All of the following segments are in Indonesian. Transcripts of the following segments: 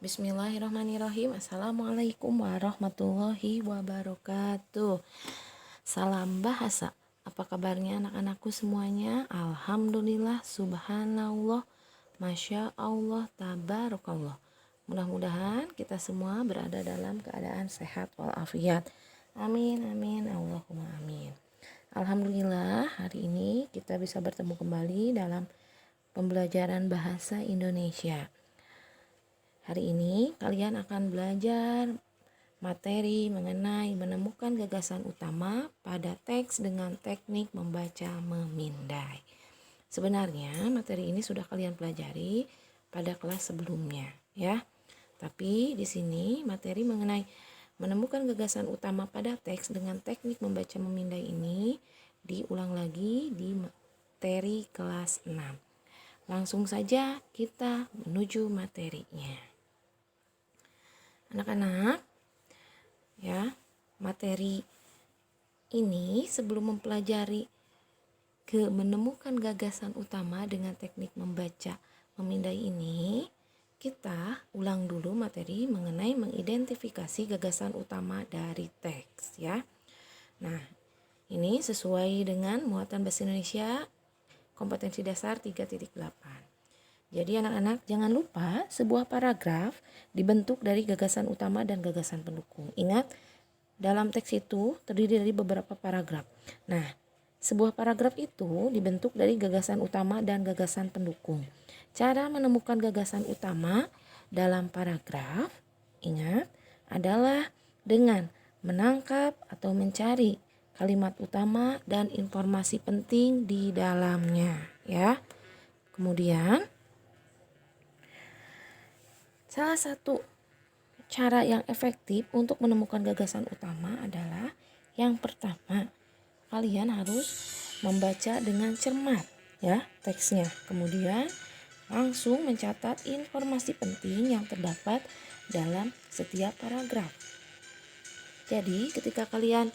Bismillahirrahmanirrahim. Assalamualaikum warahmatullahi wabarakatuh. Salam bahasa. Apa kabarnya anak-anakku semuanya? Alhamdulillah, subhanallah, masya Allah, tabarakallah. Mudah-mudahan kita semua berada dalam keadaan sehat walafiat. Amin, amin, Allahumma amin. Alhamdulillah, hari ini kita bisa bertemu kembali dalam pembelajaran bahasa Indonesia. Hari ini kalian akan belajar materi mengenai menemukan gagasan utama pada teks dengan teknik membaca memindai. Sebenarnya materi ini sudah kalian pelajari pada kelas sebelumnya, ya. Tapi di sini materi mengenai menemukan gagasan utama pada teks dengan teknik membaca memindai ini diulang lagi di materi kelas 6. Langsung saja kita menuju materinya. Anak-anak, ya, materi ini sebelum mempelajari menemukan gagasan utama dengan teknik membaca memindai ini, kita ulang dulu materi mengenai mengidentifikasi gagasan utama dari teks, ya. Nah, ini sesuai dengan muatan bahasa Indonesia kompetensi dasar 3.8. Jadi anak-anak jangan lupa sebuah paragraf dibentuk dari gagasan utama dan gagasan pendukung. Ingat, dalam teks itu terdiri dari beberapa paragraf. Nah, sebuah paragraf itu dibentuk dari gagasan utama dan gagasan pendukung. Cara menemukan gagasan utama dalam paragraf, ingat, adalah dengan menangkap atau mencari kalimat utama dan informasi penting di dalamnya, ya. Kemudian salah satu cara yang efektif untuk menemukan gagasan utama adalah yang pertama, kalian harus membaca dengan cermat, ya, teksnya. Kemudian langsung mencatat informasi penting yang terdapat dalam setiap paragraf. Jadi ketika kalian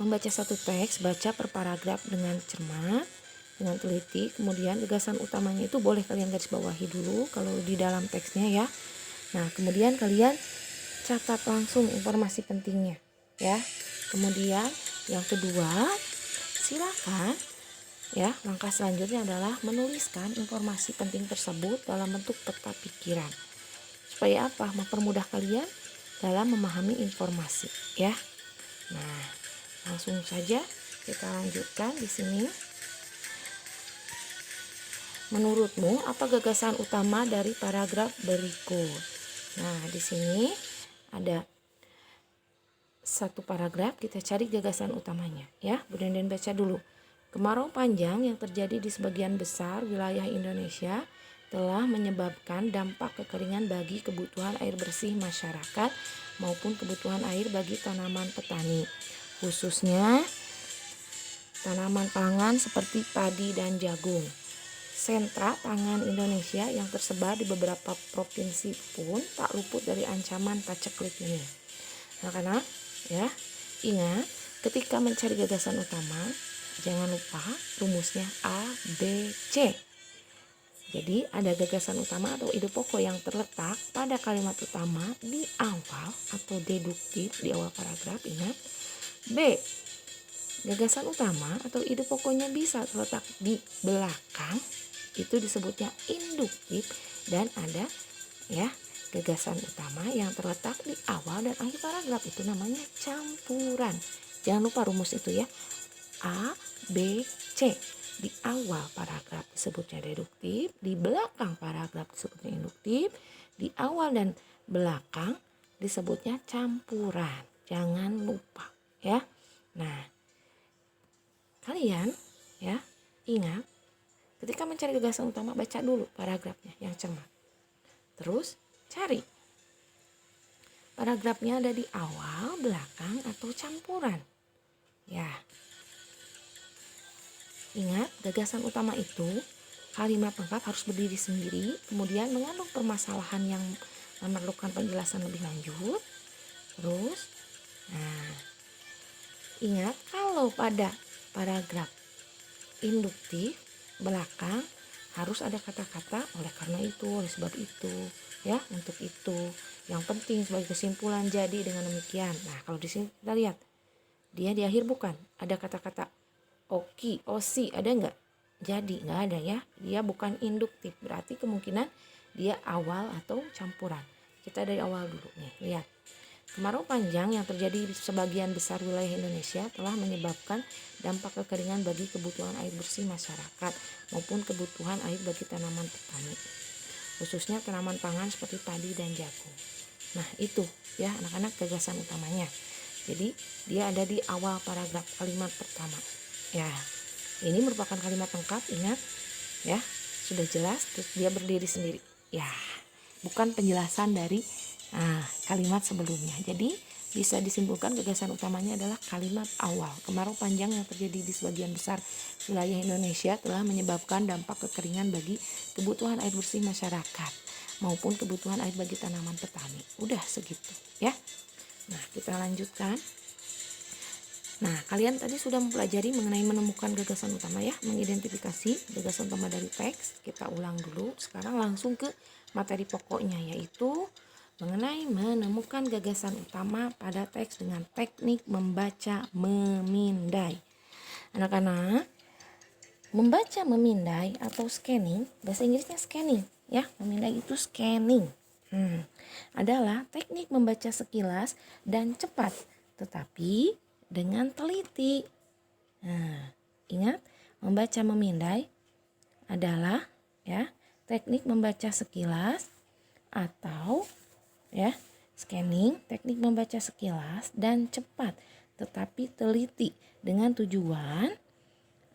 membaca satu teks, baca per paragraf dengan cermat, dengan teliti. Kemudian gagasan utamanya itu boleh kalian garis bawahi dulu kalau di dalam teksnya, ya. Nah, kemudian kalian catat langsung informasi pentingnya, ya. Kemudian yang kedua, silakan, ya, langkah selanjutnya adalah menuliskan informasi penting tersebut dalam bentuk peta pikiran. Supaya apa? Mempermudah kalian dalam memahami informasi, ya. Nah, langsung saja kita lanjutkan di sini. Menurutmu apa gagasan utama dari paragraf berikut? Nah, di sini ada satu paragraf, kita cari gagasan utamanya, ya. Bunda dan baca dulu. Kemarau panjang yang terjadi di sebagian besar wilayah Indonesia telah menyebabkan dampak kekeringan bagi kebutuhan air bersih masyarakat maupun kebutuhan air bagi tanaman petani, khususnya tanaman pangan seperti padi dan jagung. Sentra pangan Indonesia yang tersebar di beberapa provinsi pun tak luput dari ancaman paceklik ini. Anak-anak, ya, ingat ketika mencari gagasan utama, jangan lupa rumusnya A, B, C. Jadi ada gagasan utama atau ide pokok yang terletak pada kalimat utama di awal atau deduktif di awal paragraf, ingat. B, gagasan utama atau ide pokoknya bisa terletak di belakang, itu disebutnya induktif. Dan ada, ya, gagasan utama yang terletak di awal dan akhir paragraf, itu namanya campuran. Jangan lupa rumus itu, ya. A, B, C. Di awal paragraf disebutnya deduktif, di belakang paragraf disebutnya induktif, di awal dan belakang disebutnya campuran. Jangan lupa, ya. Nah, kalian, ya, ingat ketika mencari gagasan utama, baca dulu paragrafnya yang cermat. Terus cari paragrafnya ada di awal, belakang, atau campuran. Ya. Ingat, gagasan utama itu kalimat lengkap harus berdiri sendiri, kemudian mengandung permasalahan yang memerlukan penjelasan lebih lanjut. Terus, nah, ingat kalau pada paragraf induktif belakang harus ada kata-kata oleh karena itu, oleh sebab itu, ya untuk itu. Yang penting sebagai kesimpulan, jadi dengan demikian. Nah, kalau di sini kita lihat dia di akhir bukan ada kata-kata oki, osi, ada nggak? Jadi nggak ada ya. Dia bukan induktif, berarti kemungkinan dia awal atau campuran. Kita dari awal dulu nih, lihat. Kemarau panjang yang terjadi di sebagian besar wilayah Indonesia telah menyebabkan dampak kekeringan bagi kebutuhan air bersih masyarakat maupun kebutuhan air bagi tanaman petani, khususnya tanaman pangan seperti padi dan jagung. Nah, itu ya anak-anak gagasan utamanya. Jadi dia ada di awal paragraf kalimat pertama. Ya, ini merupakan kalimat lengkap, ingat ya, sudah jelas, terus dia berdiri sendiri. Ya, bukan penjelasan dari kalimat sebelumnya. Jadi bisa disimpulkan gagasan utamanya adalah kalimat awal. Kemarau panjang yang terjadi di sebagian besar wilayah Indonesia telah menyebabkan dampak kekeringan bagi kebutuhan air bersih masyarakat maupun kebutuhan air bagi tanaman petani. Udah segitu ya. Nah, kita lanjutkan. Nah, kalian tadi sudah mempelajari mengenai menemukan gagasan utama ya, mengidentifikasi gagasan utama dari teks. Kita ulang dulu. Sekarang langsung ke materi pokoknya, yaitu mengenai menemukan gagasan utama pada teks dengan teknik membaca memindai. Anak-anak, membaca memindai atau scanning, bahasa Inggrisnya scanning ya, memindai itu scanning. Adalah teknik membaca sekilas dan cepat, tetapi dengan teliti. Nah, ingat, membaca memindai adalah ya teknik membaca sekilas atau ya scanning, teknik membaca sekilas dan cepat tetapi teliti dengan tujuan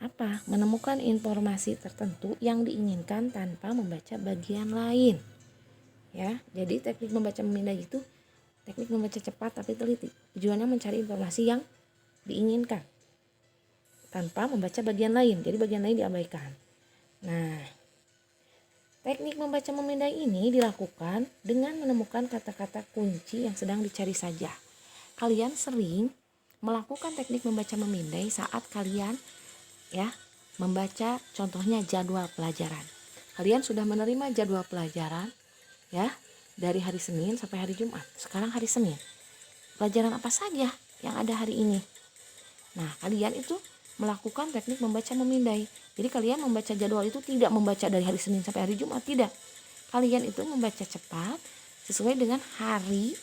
apa? Menemukan informasi tertentu yang diinginkan tanpa membaca bagian lain. Ya, jadi teknik membaca memindai itu teknik membaca cepat tapi teliti. Tujuannya mencari informasi yang diinginkan tanpa membaca bagian lain. Jadi bagian lain diabaikan. Nah, teknik membaca memindai ini dilakukan dengan menemukan kata-kata kunci yang sedang dicari saja. Kalian sering melakukan teknik membaca memindai saat kalian ya membaca contohnya jadwal pelajaran. Kalian sudah menerima jadwal pelajaran ya dari hari Senin sampai hari Jumat. Sekarang hari Senin. Pelajaran apa saja yang ada hari ini? Nah, kalian itu melakukan teknik membaca memindai. Jadi kalian membaca jadwal itu tidak membaca dari hari Senin sampai hari Jumat, tidak. Kalian itu membaca cepat sesuai dengan hari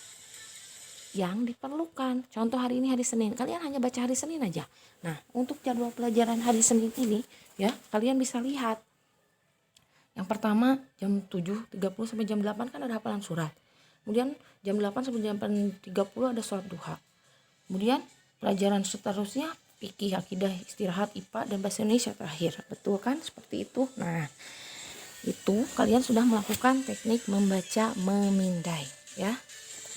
yang diperlukan. Contoh hari ini hari Senin, kalian hanya baca hari Senin aja. Nah, untuk jadwal pelajaran hari Senin ini ya, kalian bisa lihat. Yang pertama jam 7.30 sampai jam 8 kan ada hafalan surat. Kemudian jam 8 sampai jam 8.30 ada sholat duha. Kemudian pelajaran seterusnya fikih, akidah, istirahat, IPA dan bahasa Indonesia terakhir. Betul kan? Seperti itu. Nah, itu kalian sudah melakukan teknik membaca memindai ya.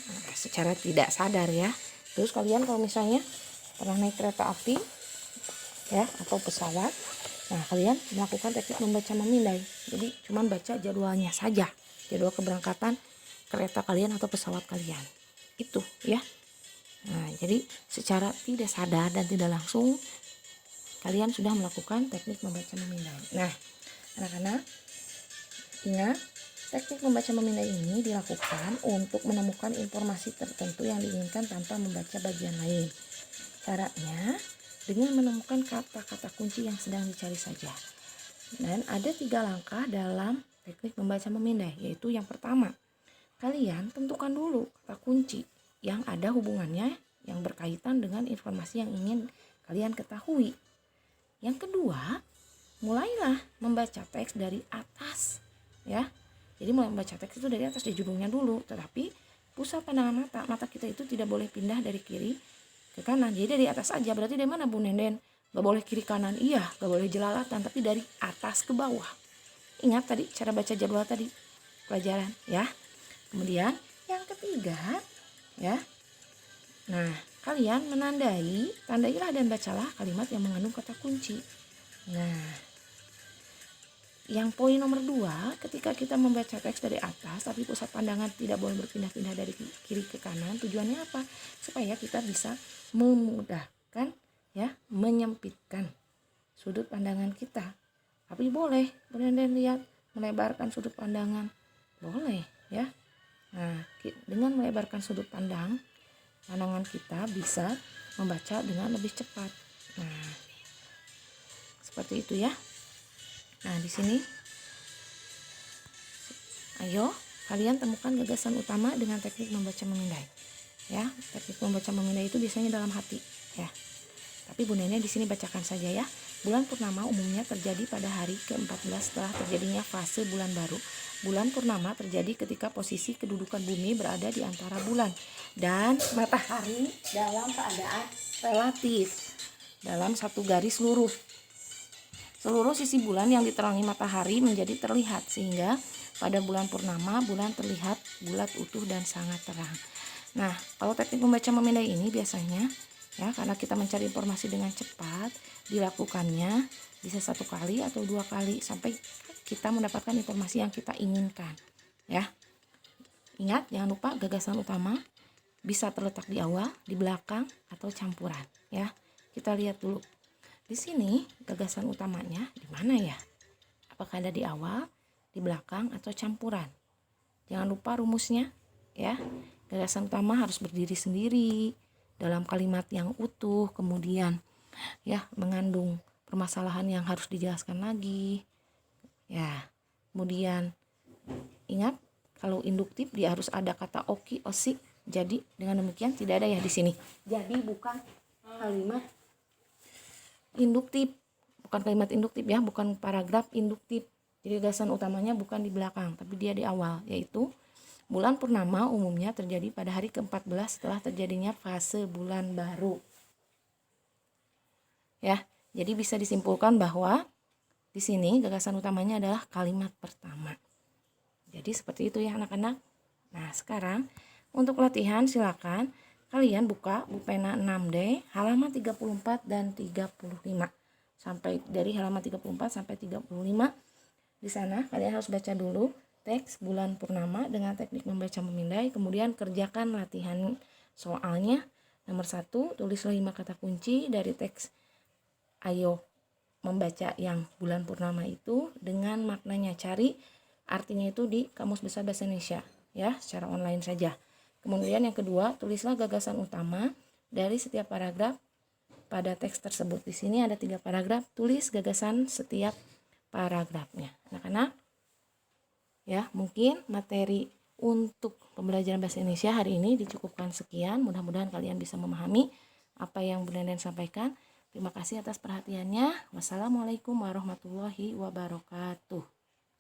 Nah, secara tidak sadar ya. Terus kalian kalau misalnya pernah naik kereta api ya atau pesawat, nah kalian melakukan teknik membaca memindai. Jadi cuman baca jadwalnya saja, jadwal keberangkatan kereta kalian atau pesawat kalian. Itu ya. Nah, jadi secara tidak sadar dan tidak langsung kalian sudah melakukan teknik membaca memindai. Nah, anak-anak ingat, teknik membaca memindai ini dilakukan untuk menemukan informasi tertentu yang diinginkan tanpa membaca bagian lain. Caranya dengan menemukan kata-kata kunci yang sedang dicari saja. Dan ada 3 langkah dalam teknik membaca memindai, yaitu yang pertama, kalian tentukan dulu kata kunci yang ada hubungannya yang berkaitan dengan informasi yang ingin kalian ketahui. Yang kedua, mulailah membaca teks dari atas ya. Jadi membaca teks itu dari atas, di judulnya dulu, tetapi pusat pandangan mata kita itu tidak boleh pindah dari kiri ke kanan. Jadi dari atas aja. Berarti dari mana Bu Nenden? Gak boleh kiri kanan, iya, gak boleh jelalatan, tapi dari atas ke bawah. Ingat tadi cara baca jadwal tadi pelajaran ya. Kemudian yang ketiga ya, nah kalian tandailah dan bacalah kalimat yang mengandung kata kunci. Nah, yang poin nomor 2, ketika kita membaca teks dari atas tapi pusat pandangan tidak boleh berpindah-pindah dari kiri ke kanan, tujuannya apa? Supaya kita bisa memudahkan ya, menyempitkan sudut pandangan kita. Tapi boleh lihat melebarkan sudut pandangan, boleh ya. Nah, dengan melebarkan sudut pandang, pandangan kita bisa membaca dengan lebih cepat. Nah, seperti itu ya. Nah, di sini ayo kalian temukan gagasan utama dengan teknik membaca memindai. Ya, teknik membaca memindai itu biasanya dalam hati, ya. Tapi Bunda Nenek di sini bacakan saja ya. Bulan purnama umumnya terjadi pada hari ke-14 setelah terjadinya fase bulan baru. Bulan purnama terjadi ketika posisi kedudukan bumi berada di antara bulan dan matahari dalam keadaan relatif dalam satu garis lurus. Seluruh sisi bulan yang diterangi matahari menjadi terlihat, sehingga pada bulan purnama bulan terlihat bulat utuh dan sangat terang. Nah, kalau teknik membaca memindai ini biasanya ya, karena kita mencari informasi dengan cepat, dilakukannya bisa 1 kali atau 2 kali sampai kita mendapatkan informasi yang kita inginkan, ya. Ingat, jangan lupa gagasan utama bisa terletak di awal, di belakang, atau campuran, ya. Kita lihat dulu. Di sini gagasan utamanya di mana ya? Apakah ada di awal, di belakang, atau campuran? Jangan lupa rumusnya, ya. Gagasan utama harus berdiri sendiri dalam kalimat yang utuh, kemudian ya mengandung permasalahan yang harus dijelaskan lagi. Ya, kemudian ingat kalau induktif dia harus ada kata oki, osi. Jadi dengan demikian tidak ada ya di sini. Jadi bukan kalimat induktif, ya, bukan paragraf induktif. Jadi gagasan utamanya bukan di belakang, tapi dia di awal, yaitu bulan purnama umumnya terjadi pada hari ke-14 setelah terjadinya fase bulan baru. Ya, jadi bisa disimpulkan bahwa di sini gagasan utamanya adalah kalimat pertama. Jadi seperti itu ya anak-anak. Nah, sekarang untuk latihan silakan kalian buka buku pena 6D halaman 34 dan 35. Sampai dari halaman 34 sampai 35. Di sana kalian harus baca dulu teks bulan purnama dengan teknik membaca memindai, kemudian kerjakan latihan soalnya. Nomor 1, tulislah 5 kata kunci dari teks ayo membaca yang bulan purnama itu dengan maknanya. Cari artinya itu di Kamus Besar Bahasa Indonesia ya, secara online saja. Kemudian yang kedua, tulislah gagasan utama dari setiap paragraf pada teks tersebut. Di sini ada 3 paragraf, tulis gagasan setiap paragrafnya. Anak-anak, ya, mungkin materi untuk pembelajaran bahasa Indonesia hari ini dicukupkan sekian. Mudah-mudahan kalian bisa memahami apa yang Bunda Nenen sampaikan. Terima kasih atas perhatiannya. Wassalamualaikum warahmatullahi wabarakatuh.